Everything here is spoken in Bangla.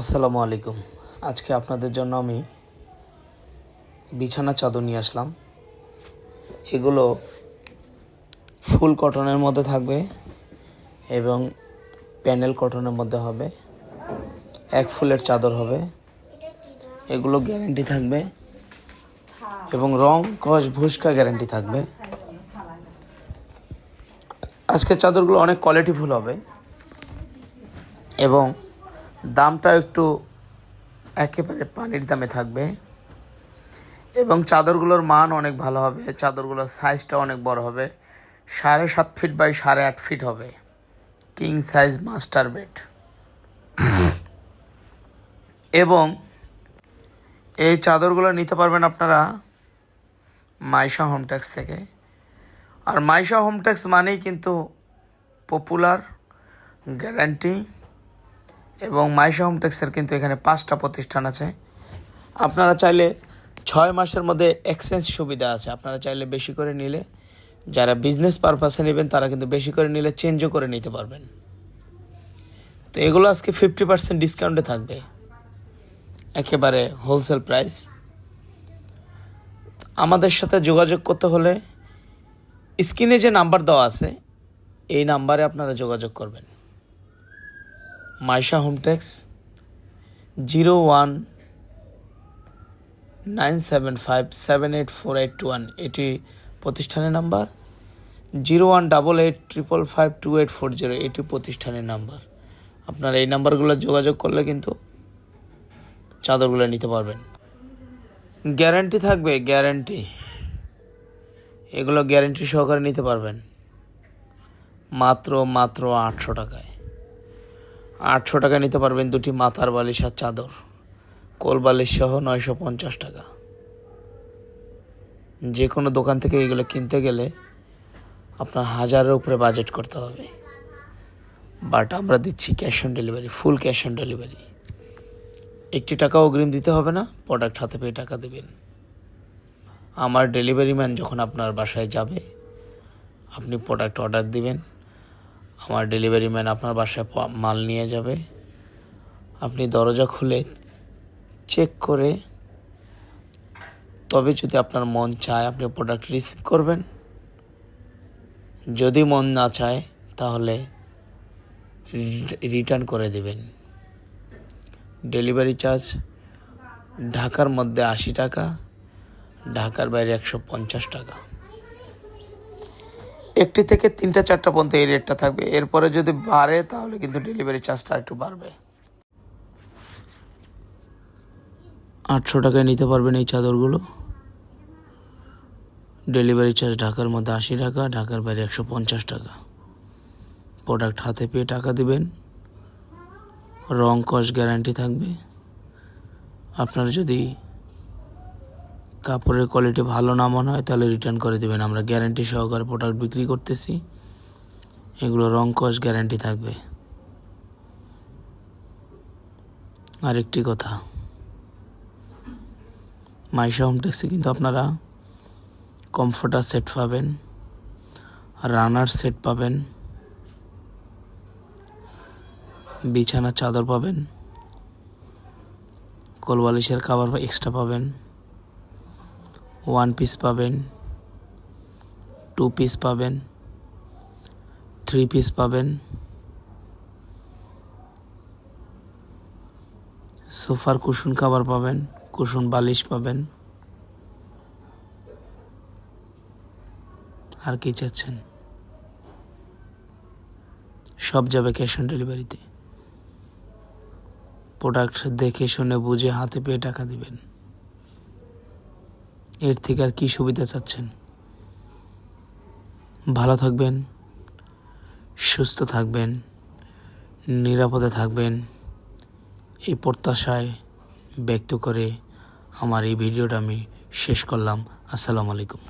আসসালামু আলাইকুম। আজকে আপনাদের জন্য আমি বিছানা চাদর নিয়ে আসলাম। এগুলো ফুল কটনের মধ্যে থাকবে এবং প্যানেল কটনের মধ্যে হবে। এক ফুলের চাদর হবে। এগুলো গ্যারান্টি থাকবে এবং রং কস ভুস্কা গ্যারান্টি থাকবে। আজকের চাদরগুলো অনেক কোয়ালিটিফুল হবে এবং দামটা একটু একেবারে পানির দামে থাকবে এবং চাদরগুলোর মান অনেক ভালো হবে। চাদরগুলোর সাইজটা অনেক বড় হবে, 7.5 ফিট বাই 8.5 ফিট হবে। King size master bed. এবং এই চাদরগুলো নিতে পারবেন আপনারা মাইশা হোমটেক্স থেকে। আর মাইশা হোমটেক্স মানেই কিন্তু পপুলার, গ্যারান্টি। এবং মাইশা হোমটেক্সের কিন্তু এখানে 5টা প্রতিষ্ঠান আছে। আপনারা চাইলে 6 মাসের মধ্যে এক্সচেঞ্জ সুবিধা আছে। আপনারা চাইলে বেশি করে নিলে, যারা বিজনেস পারপাসে নেবেন তারা কিন্তু বেশি করে নিলে চেঞ্জও করে নিতে পারবেন। তো এগুলো আজকে 50% ডিসকাউন্টে থাকবে, একেবারে হোলসেল প্রাইস। আমাদের সাথে যোগাযোগ করতে হলে স্ক্রিনে যে নাম্বার দেওয়া আছে এই নাম্বারে আপনারা যোগাযোগ করবেন। মাইশা হোমটেক্স 0197578481 এটি প্রতিষ্ঠানের নাম্বার। 0188555840 এটি প্রতিষ্ঠানের নাম্বার। আপনারা এই নাম্বারগুলো যোগাযোগ করলে কিন্তু চাদরগুলো নিতে পারবেন। গ্যারান্টি থাকবে, গ্যারান্টি। এগুলো গ্যারান্টি সহকারে নিতে পারবেন মাত্র 800 টাকায়। 800 টাকা নিতে পারবেন দুটি মাথার বালিশ আর চাদর, কোল বালিশ সহ 950 টাকা। যে কোনো দোকান থেকে এগুলো কিনতে গেলে আপনার 1000-এর উপরে বাজেট করতে হবে। বাট আমরা দিচ্ছি cash on delivery, full cash on delivery. 1 টাকাও অগ্রিম দিতে হবে না, প্রোডাক্ট হাতে পেয়ে টাকা দেবেন। আমার ডেলিভারি ম্যান যখন আপনার বাসায় যাবে, আপনি প্রোডাক্ট অর্ডার দিবেন, আমার ডেলিভারি ম্যান আপনার বাসায় মাল নিয়ে যাবে। আপনি দরজা খুলে চেক করে তবে যদি আপনার মন চায় আপনি প্রোডাক্ট রিসিভ করবেন। যদি মন না চায় তাহলে রিটার্ন করে দেবেন। ডেলিভারি চার্জ ঢাকার মধ্যে 80 টাকা, ঢাকার বাইরে 150 টাকা। 1 থেকে 3টা 4টা পর্যন্ত এই রেটটা থাকবে। এরপরে যদি বাড়ে তাহলে কিন্তু ডেলিভারি চার্জটা একটু বাড়বে। 800 টাকায় নিতে পারবেন এই চাদরগুলো। ডেলিভারি চার্জ ঢাকার মধ্যে 80 টাকা, ঢাকার বাইরে 150 টাকা। প্রোডাক্ট হাতে পেয়ে টাকা দিবেন। রং কস গ্যারান্টি থাকবে। আপনার যদি কাপড়ের কোয়ালিটি ভালো না মনে হয় তাহলে রিটার্ন করে দেবেন। আমরা গ্যারান্টি সহকারে প্রোডাক্ট বিক্রি করতেছি। এগুলো রং কস গ্যারান্টি থাকবে। আরেকটি কথা, মাইশা হোমটেক্সে কিন্তু আপনারা কমফোর্টার সেট পাবেন, রানার সেট পাবেন, বিছানা চাদর পাবেন, কোলবালিশের কভার এক্সট্রা পাবেন, 1 পিস পাবেন, 2 পিস পাবেন, 3 পিস পাবেন, সোফার কুশন কভার পাবেন, কুশন বালিশ পাবেন। আর কি চাচ্ছেন? সব যাবে ক্যাশ অন ডেলিভারিতে। প্রোডাক্ট দেখে শুনে বুঝে হাতে পেয়ে টাকা দিবেন। এর থেকে আর কি সুবিধা চাচ্ছেন? ভালো থাকবেন, সুস্থ থাকবেন, নিরাপদে থাকবেন, এই প্রত্যাশায় ব্যক্ত করে আমার এই ভিডিওটা আমি শেষ করলাম। আসসালামু আলাইকুম।